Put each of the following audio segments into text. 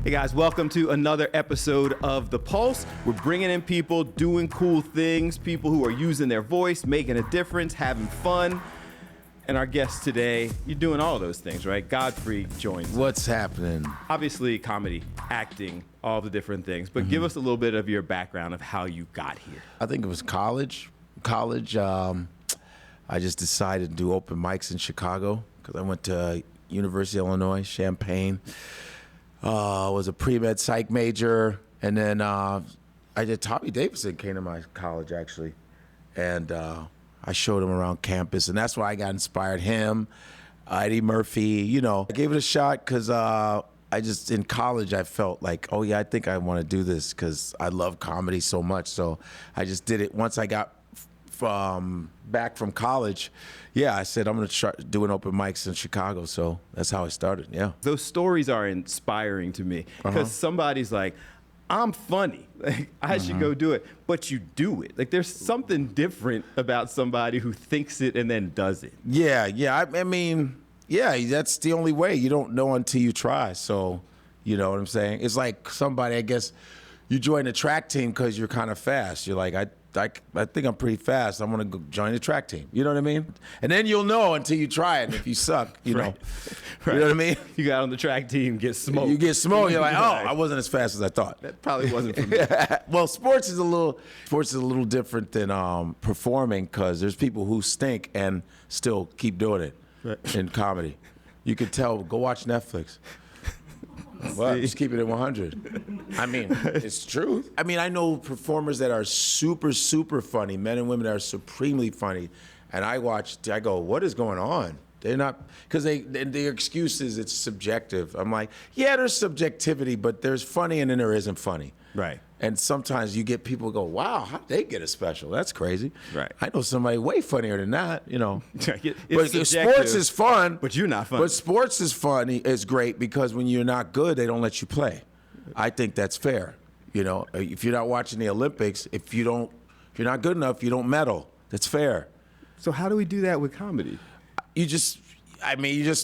Hey guys, welcome to another episode of The Pulse. We're bringing in people doing cool things, people who are using their voice, making a difference, having fun. And our guest today, you're doing all those things, right? Godfrey joins. What's happening? Obviously, comedy, acting, all the different things. But give us a little bit of your background of how you got here. I think it was college. I just decided to do open mics in Chicago because I went to University of Illinois, Champaign. Was a pre-med psych major, and then Tommy Davidson came to my college actually, and I showed him around campus, and that's why I got inspired. Him, Eddie Murphy, you know. I gave it a shot because in college I felt like, oh yeah, I think I want to do this because I love comedy so much. So I just did it. Once I got back from college, yeah, I said I'm going to start doing open mics in Chicago. So that's how I started, yeah. Those stories are inspiring to me because somebody's like, I'm funny, like, I should go do it, but you do it. Like there's something different about somebody who thinks it and then does it. Yeah, I mean, yeah, that's the only way. You don't know until you try. So, you know what I'm saying? It's like somebody, I guess, you join a track team because you're kind of fast. You're like, I think I'm pretty fast. I'm gonna go join the track team. You know what I mean? And then you'll know until you try it. And if you suck, you know. Right. You know what I mean? You got on the track team, get smoked. You get smoked. You're like, oh, I wasn't as fast as I thought. That probably wasn't for me. Well, sports is a little different than performing because there's people who stink and still keep doing it in comedy. You could tell. Go watch Netflix. Well, just keep it at 100. I mean, it's true. I mean, I know performers that are super, super funny, men and women that are supremely funny, and I go, what is going on? They're not, because their excuse is it's subjective. I'm like, yeah, there's subjectivity, but there's funny and then there isn't funny. Right. And sometimes you get people go, wow, how'd they get a special? That's crazy. Right. I know somebody way funnier than that, you know. But sports is fun. But you're not funny. But sports is funny, is great because when you're not good, they don't let you play. I think that's fair. You know, if you're not watching the Olympics, if you're not good enough, you don't medal. That's fair. So how do we do that with comedy? You just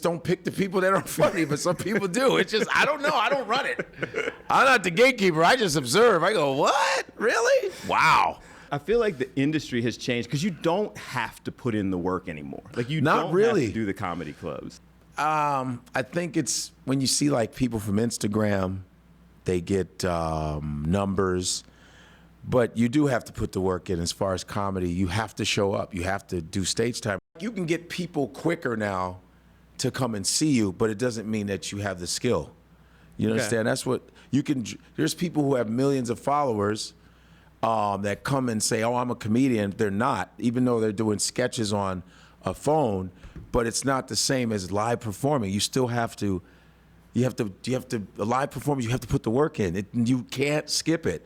don't pick the people that aren't funny, but some people do. It's just, I don't know. I don't run it. I'm not the gatekeeper. I just observe. I go, what? Really? Wow. I feel like the industry has changed because you don't have to put in the work anymore. Like you Not don't really. have to do the comedy clubs. I think it's when you see like people from Instagram, they get numbers, but you do have to put the work in as far as comedy. You have to show up. You have to do stage time. You can get people quicker now to come and see you, but it doesn't mean that you have the skill. You understand? That's what you can. There's people who have millions of followers that come and say, "Oh, I'm a comedian." They're not, even though they're doing sketches on a phone. But it's not the same as live performing. You still have to. You have to. A live performance. You have to put the work in. You can't skip it.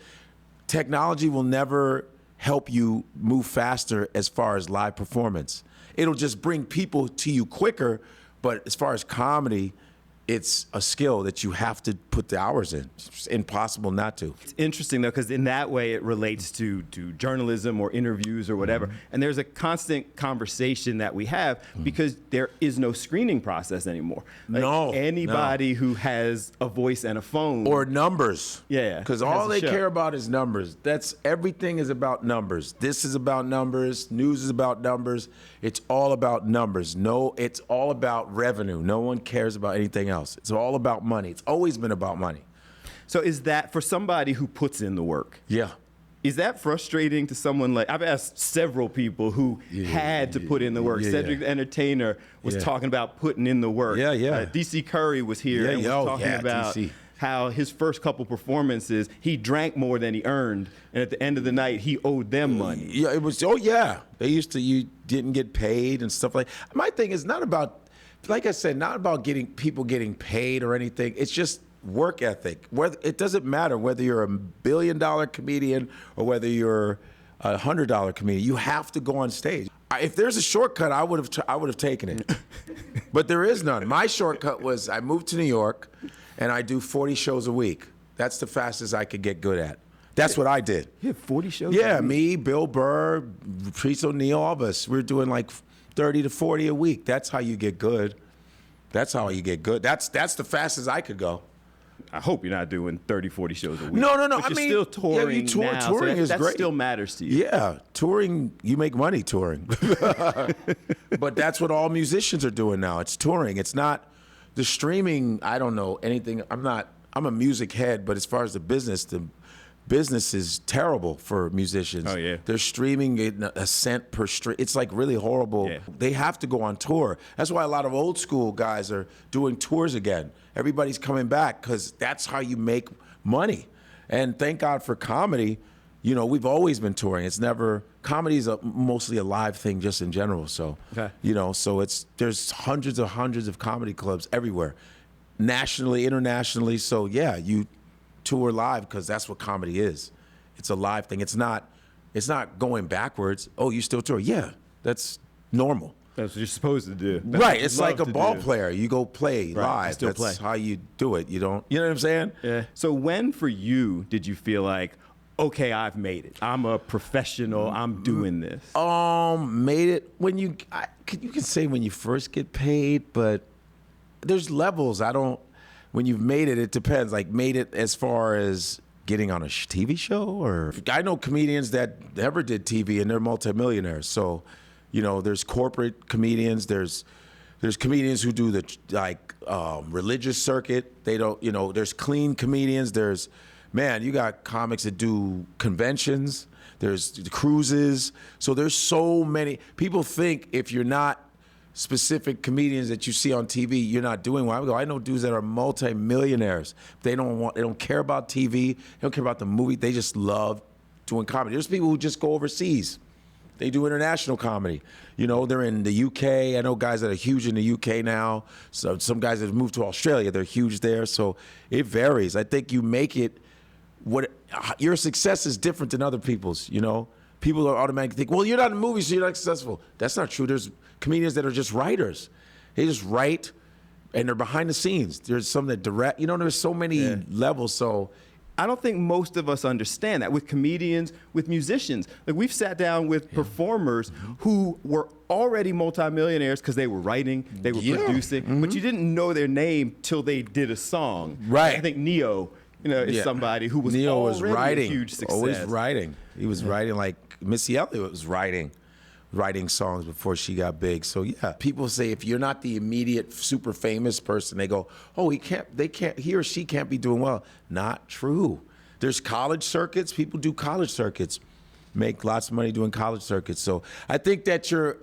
Technology will never help you move faster as far as live performance. It'll just bring people to you quicker. But as far as comedy, it's a skill that you have to put the hours in. It's impossible not to. It's interesting, though, because in that way it relates to journalism or interviews or whatever. And there's a constant conversation that we have because there is no screening process anymore. Like anybody who has a voice and a phone. Or numbers. Yeah. Because all they care about is numbers. Everything is about numbers. This is about numbers. News is about numbers. It's all about numbers. It's all about revenue. No one cares about anything else. It's all about money. It's always been about money. So is that for somebody who puts in the work? Yeah. Is that frustrating to someone like, I've asked several people who had to put in the work. Cedric the Entertainer was talking about putting in the work. DC Curry was here and was talking about DC. How his first couple performances, he drank more than he earned. And at the end of the night, he owed them money. Yeah, it was, they used to, you didn't get paid and stuff like that. My thing is not about, like I said, not about people getting paid or anything. It's just work ethic. It doesn't matter whether you're $1 billion comedian or whether you're a $100 comedian. You have to go on stage. If there's a shortcut, I would have taken it. But there is none. My shortcut was I moved to New York and I do 40 shows a week. That's the fastest I could get good at. That's what I did. You had 40 shows? Yeah, me, Bill Burr, Patrice O'Neal, all of us. We're doing like 30 to 40 a week. That's how you get good. That's how you get good. That's the fastest I could go. I hope you're not doing 30, 40 shows a week. No. But you're still touring now. Touring is that great. Still matters to you. Yeah, touring, you make money touring. But that's what all musicians are doing now. It's touring. It's not the streaming. I don't know anything. I'm a music head, but as far as the business is terrible for musicians. Oh, yeah. They're streaming a cent per stream. It's like really horrible. Yeah. They have to go on tour. That's why a lot of old school guys are doing tours again. Everybody's coming back because that's how you make money. And thank God for comedy. You know, we've always been touring. It's never, comedy is mostly a live thing just in general. So, you know, so there's hundreds of comedy clubs everywhere, nationally, internationally. So yeah, you tour live because that's what comedy is. It's a live thing. It's not going backwards. Oh, you still tour? Yeah, that's normal. That's what you're supposed to do. That's right. It's like a ball player. You go play live. Still that's how you do it. You don't. You know what I'm saying? Yeah. So when for you did you feel like, okay, I've made it. I'm a professional. I'm doing this. Made it when you can say when you first get paid, but there's levels. When you've made it, it depends. Like made it as far as getting on a TV show, or I know comedians that never did TV and they're multimillionaires. So, you know, there's corporate comedians. There's comedians who do the religious circuit. They don't. You know, there's clean comedians. You got comics that do conventions. There's cruises. So there's so many. People think if you're not specific comedians that you see on TV, you're not doing well. I know dudes that are multi-millionaires. They don't care about TV. They don't care about the movie. They just love doing comedy. There's people who just go overseas. They do international comedy. You know, they're in the UK. I know guys that are huge in the UK now. So some guys that have moved to Australia, they're huge there. So it varies. I think you make it. Your success is different than other people's, you know? People are automatically think, well, you're not in movies, so you're not successful. That's not true. There's comedians that are just writers. They just write, and they're behind the scenes. There's some that direct. You know, there's so many levels, so. I don't think most of us understand that with comedians, with musicians. Like we've sat down with performers who were already multimillionaires because they were writing, they were producing, but you didn't know their name till they did a song. Right. I think Neo, is somebody who was already a huge success. Always writing. He was writing like Missy Elliott was writing songs before she got big. So yeah, people say if you're not the immediate super famous person, they go, oh, he or she can't be doing well. Not true. There's college circuits. People do college circuits, make lots of money doing college circuits. So I think that your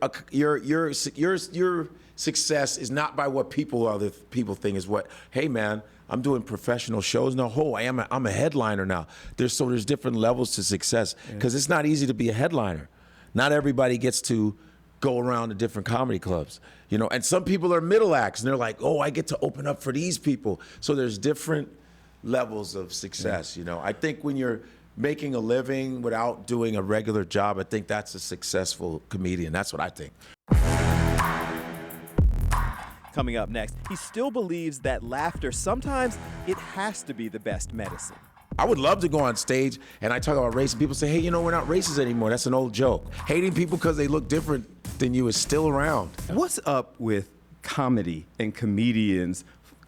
success is not by what other people think is what. Hey man, I'm doing professional shows now. I'm a headliner now. There's different levels to success because it's not easy to be a headliner. Not everybody gets to go around to different comedy clubs, you know. And some people are middle acts, and they're like, "Oh, I get to open up for these people." So there's different levels of success, you know. I think when you're making a living without doing a regular job, I think that's a successful comedian. That's what I think. Coming up next, he still believes that laughter, sometimes it has to be the best medicine. I would love to go on stage and I talk about race and people say, hey, we're not racist anymore. That's an old joke. Hating people because they look different than you is still around. What's up with comedy and comedians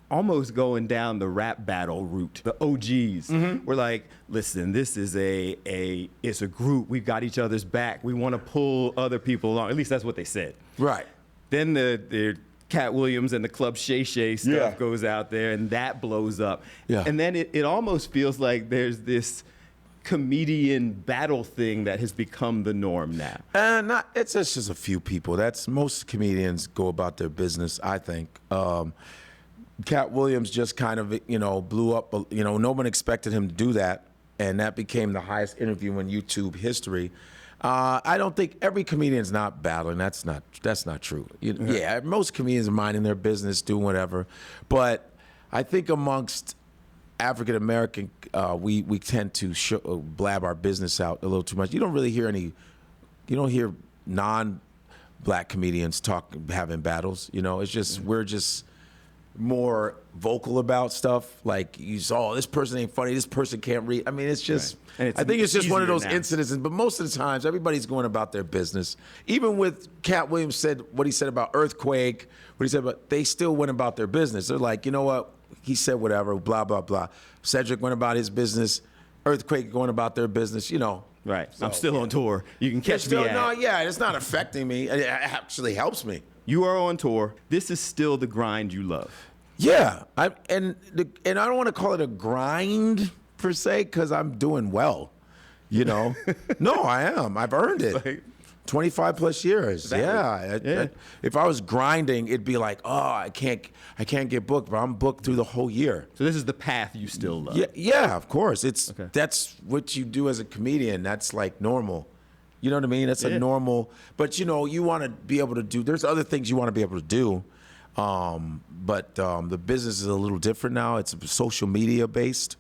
almost going down the rap battle route? The OGs were like, listen, this is it's a group. We've got each other's back. We want to pull other people along. At least that's what they said. Right. Then the Cat Williams and the Club Shay Shay stuff goes out there, and that blows up. Yeah. And then it almost feels like there's this comedian battle thing that has become the norm now. It's just a few people. Most comedians go about their business, I think. Cat Williams just kind of, blew up. No one expected him to do that, and that became the highest interview in YouTube history. I don't think every comedian's not battling. That's not true. Yeah, most comedians are minding their business, doing whatever. But I think amongst African American, we tend to blab our business out a little too much. You don't really hear hear non-black comedians having battles. It's just we're just more vocal about stuff. Like this person ain't funny, this person can't read. I mean, it's just, I think it's just one of those incidents. But most of the times, everybody's going about their business. Even with Cat Williams what he said about Earthquake, they still went about their business. They're like, you know what? he said whatever, blah, blah, blah. Cedric went about his business. Earthquake going about their business, Right. So, I'm still on tour. You can catch me at. No, yeah, it's not affecting me. It actually helps me. You are on tour. This is still the grind you love. Yeah, and I don't want to call it a grind per se because I'm doing well, No, I am. I've earned it. 25 plus years. Yeah. If I was grinding, it'd be like, oh, I can't get booked, but I'm booked through the whole year. So this is the path you still love. Yeah, of course. That's what you do as a comedian. That's like normal. You know what I mean? That's a normal. But you want to be able to do. There's other things you want to be able to do. But the business is a little different now. It's social media based.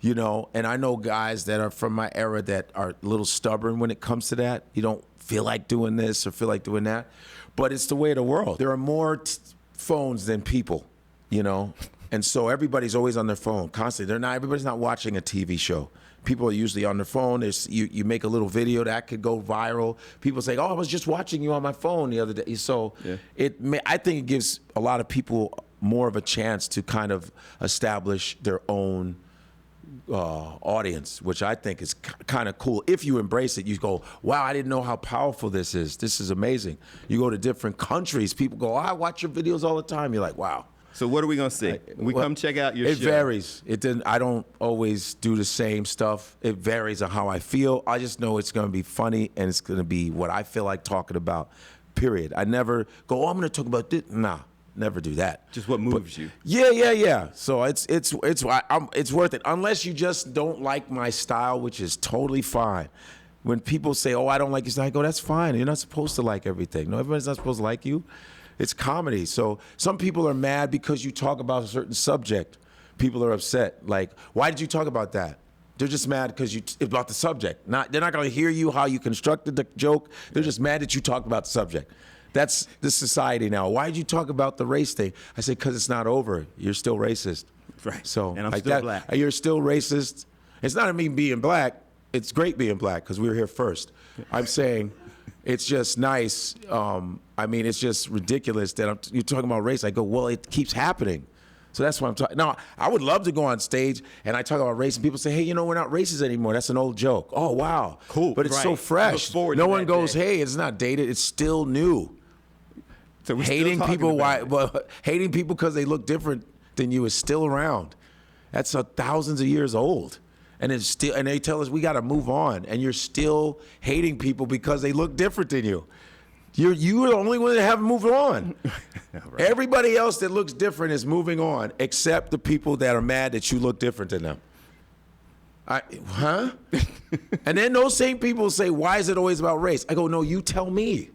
And I know guys that are from my era that are a little stubborn when it comes to that. You don't feel like doing this or feel like doing that, but it's the way of the world. There are more phones than people, and so everybody's always on their phone constantly. Everybody's not watching a TV show. People are usually on their phone. You make a little video that could go viral. People say, "Oh, I was just watching you on my phone the other day." So I think it gives a lot of people more of a chance to kind of establish their own audience, which I think is kind of cool. If you embrace it, you go, wow, I didn't know how powerful this is. This is amazing. You go to different countries, people go, I watch your videos all the time. You're like, wow. So what are we going to see? Come check out your show. It varies. I don't always do the same stuff. It varies on how I feel. I just know it's going to be funny and it's going to be what I feel like talking about, period. I never go, I'm going to talk about this. Nah. Never do that. Just what moves you. Yeah. So it's worth it. Unless you just don't like my style, which is totally fine. When people say, "Oh, I don't like your style," I go, "That's fine. You're not supposed to like everything. No, everybody's not supposed to like you. It's comedy." So some people are mad because you talk about a certain subject. People are upset. Like, why did you talk about that? They're just mad because about the subject. They're not going to hear you how you constructed the joke. They're just mad that you talked about the subject. That's the society now. Why did you talk about the race thing? I said, because it's not over. You're still racist. Right. So, and I'm still black. You're still racist. It's not me being black. It's great being black because we were here first. I'm saying it's just nice. It's just ridiculous that you're talking about race. I go, well, it keeps happening. So that's what I'm talking. Now, I would love to go on stage and I talk about race and people say, hey, we're not racist anymore. That's an old joke. Oh, wow. Cool. But it's so fresh. No one goes, hey, it's not dated. It's still new. So we're hating still people hating people because they look different than you is still around. That's thousands of years old. And it's still, and they tell us we got to move on. And you're still hating people because they look different than you. You are the only one that haven't moved on. Right. Everybody else that looks different is moving on, except the people that are mad that you look different than them. And then those same people say, why is it always about race? I go, no, you tell me.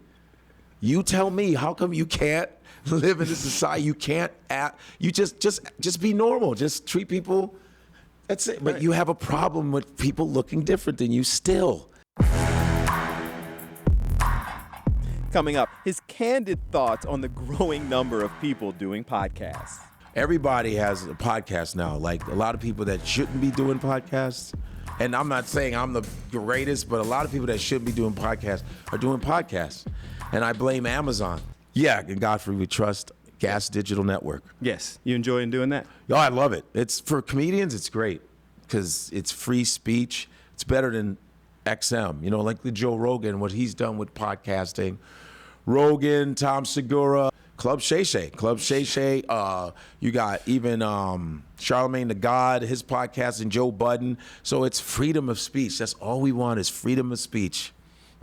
You tell me, how come you can't live in this society? You can't act. You just be normal. Just treat people. That's it. But right. You have a problem with people looking different than you still. Coming up, his candid thoughts on the growing number of people doing podcasts. Everybody has a podcast now. Like a lot of people that shouldn't be doing podcasts. And I'm not saying I'm the greatest, but a lot of people that shouldn't be doing podcasts are doing podcasts. And I blame Amazon. Yeah, and Godfrey, we trust Gas Digital Network. Yes. You enjoying doing that? Oh, I love it. It's for comedians, it's great because it's free speech. It's better than XM, like the Joe Rogan, what he's done with podcasting. Rogan, Tom Segura, Club Shay Shay. You got even Charlemagne the God, his podcast, and Joe Budden. So it's freedom of speech. That's all we want is freedom of speech.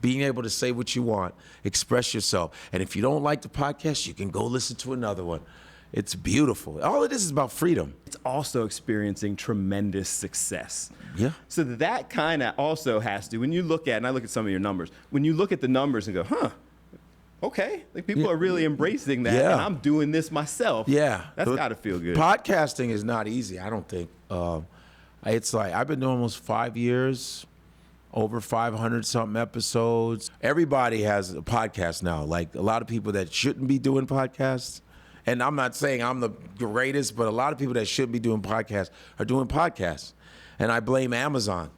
Being able to say what you want, express yourself. And if you don't like the podcast, you can go listen to another one. It's beautiful. All of this is about freedom. It's also experiencing tremendous success. Yeah. So that kind of also has to, when you look at, and I look at some of your numbers, when you look at the numbers and go, okay, like people are really embracing that, and I'm doing this myself. Yeah. That's got to feel good. Podcasting is not easy, I don't think. It's like, I've been doing almost 5 years, over 500 something episodes. Everybody has a podcast now. Like a lot of people that shouldn't be doing podcasts. And I'm not saying I'm the greatest, but a lot of people that shouldn't be doing podcasts are doing podcasts. And I blame Amazon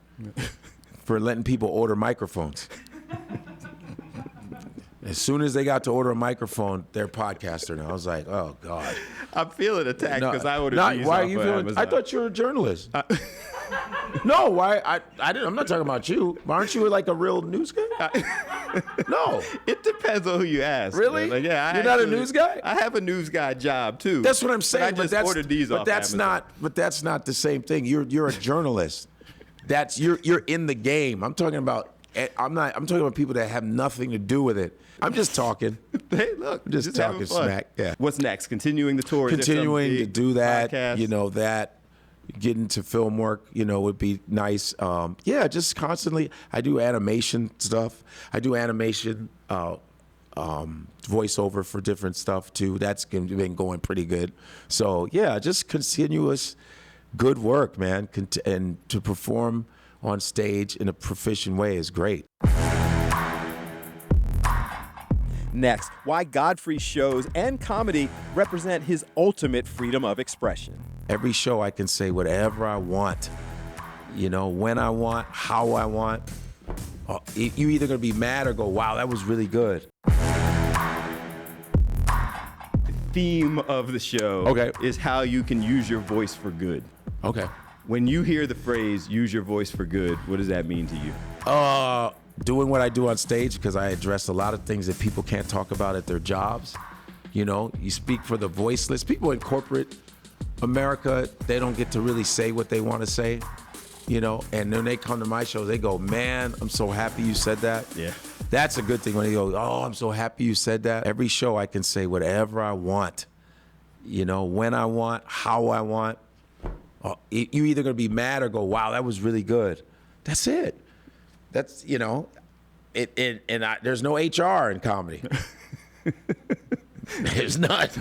for letting people order microphones. As soon as they got to order a microphone, they're podcaster now. I was like, oh, God. I'm feeling attacked because I ordered these why off are you of feeling? Amazon. I thought you were a journalist. No, why? I didn't. I'm not talking about you. Aren't you like a real news guy? No. It depends on who you ask. Really? Like, yeah, You're not a news guy? I have a news guy job too. That's what I'm saying. But I just ordered these off Amazon. But that's not the same thing. You're a journalist. You're in the game. I'm talking about. I'm talking about people that have nothing to do with it. I'm just talking. Hey, look, I'm just talking smack. Yeah. What's next? Continuing the tour. Continuing to do that. Podcast? Getting to film work, would be nice. Yeah, just constantly. I do animation stuff. I do animation voiceover for different stuff too. That's been going pretty good. So yeah, just continuous good work, man. And to perform on stage in a proficient way is great. Next, why Godfrey's shows and comedy represent his ultimate freedom of expression. Every show I can say whatever I want, when I want, how I want. You're either going to be mad or go, wow, that was really good. The theme of the show is how you can use your voice for good. Okay. When you hear the phrase, use your voice for good, what does that mean to you? Doing what I do on stage, because I address a lot of things that people can't talk about at their jobs. You speak for the voiceless. People in corporate America, they don't get to really say what they want to say, and then they come to my show, they go, man, I'm so happy you said that. Yeah. That's a good thing when they go, oh, I'm so happy you said that. Every show I can say whatever I want, when I want, how I want. You're either going to be mad or go, wow, that was really good. That's it. That's, there's no HR in comedy. There's not.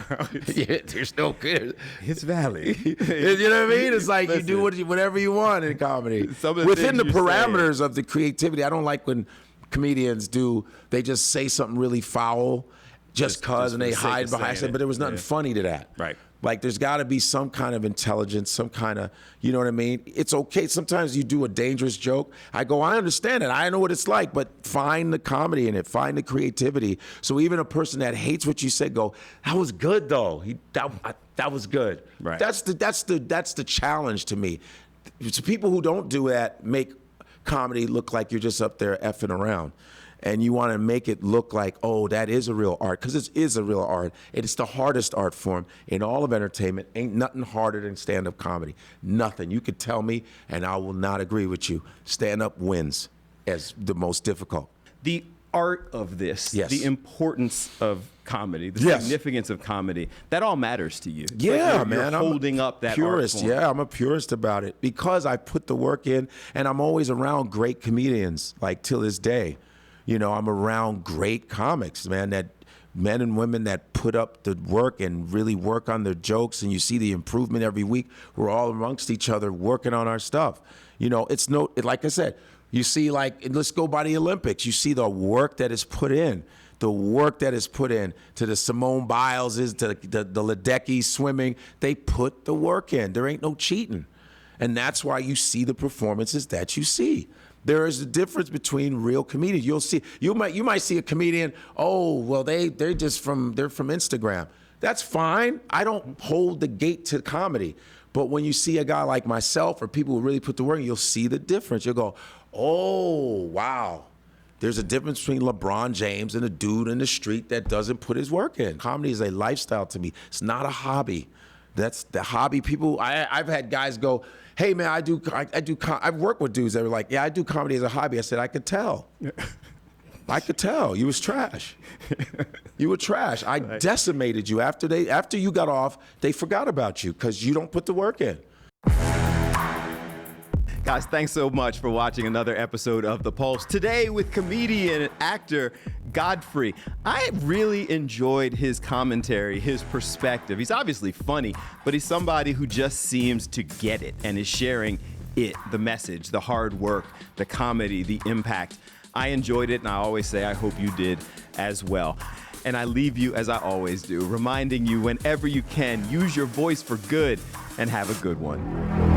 There's no good. It's valid. You know what I mean? It's like you do whatever you want in comedy. Within the parameters of the creativity. I don't like when comedians they just say something really foul just cause and they hide behind it. But there was nothing funny to that. Right. Like there's got to be some kind of intelligence, some kind of, you know what I mean? It's okay. Sometimes you do a dangerous joke. I go, I understand it. I know what it's like, but find the comedy in it. Find the creativity. So even a person that hates what you said go, that was good though. That was good. Right. That's the challenge to me. So people who don't do that make comedy look like you're just up there effing around. And you want to make it look like, oh, that is a real art, because it is a real art. It's the hardest art form in all of entertainment. Ain't nothing harder than stand-up comedy. Nothing. You could tell me, and I will not agree with you. Stand-up wins as the most difficult. The art of this, the importance of comedy, the significance of comedy, that all matters to you. Yeah, like man. You're holding up that purist. art form. Yeah, I'm a purist about it because I put the work in, and I'm always around great comedians, like till this day. I'm around great comics, man, that men and women that put up the work and really work on their jokes, and you see the improvement every week. We're all amongst each other working on our stuff. It's like I said, you see, let's go by the Olympics. You see the work that is put in. The work that is put in to the Simone Bileses, to the Ledecky swimming. They put the work in. There ain't no cheating. And that's why you see the performances that you see. There is a difference between real comedians. You might see a comedian, oh, well, they're from Instagram. That's fine. I don't hold the gate to comedy. But when you see a guy like myself or people who really put the work in, you'll see the difference. You'll go, oh, wow. There's a difference between LeBron James and a dude in the street that doesn't put his work in. Comedy is a lifestyle to me. It's not a hobby. That's the hobby. People, I've had guys go, hey man, I've worked with dudes that were like, yeah, I do comedy as a hobby. I said, I could tell. I could tell. You was trash. You were trash. I decimated you. After you got off, they forgot about you because you don't put the work in. Guys, thanks so much for watching another episode of The Pulse. Today with comedian and actor Godfrey. I really enjoyed his commentary, his perspective. He's obviously funny, but he's somebody who just seems to get it and is sharing it, the message, the hard work, the comedy, the impact. I enjoyed it, and I always say I hope you did as well. And I leave you, as I always do, reminding you whenever you can, use your voice for good and have a good one.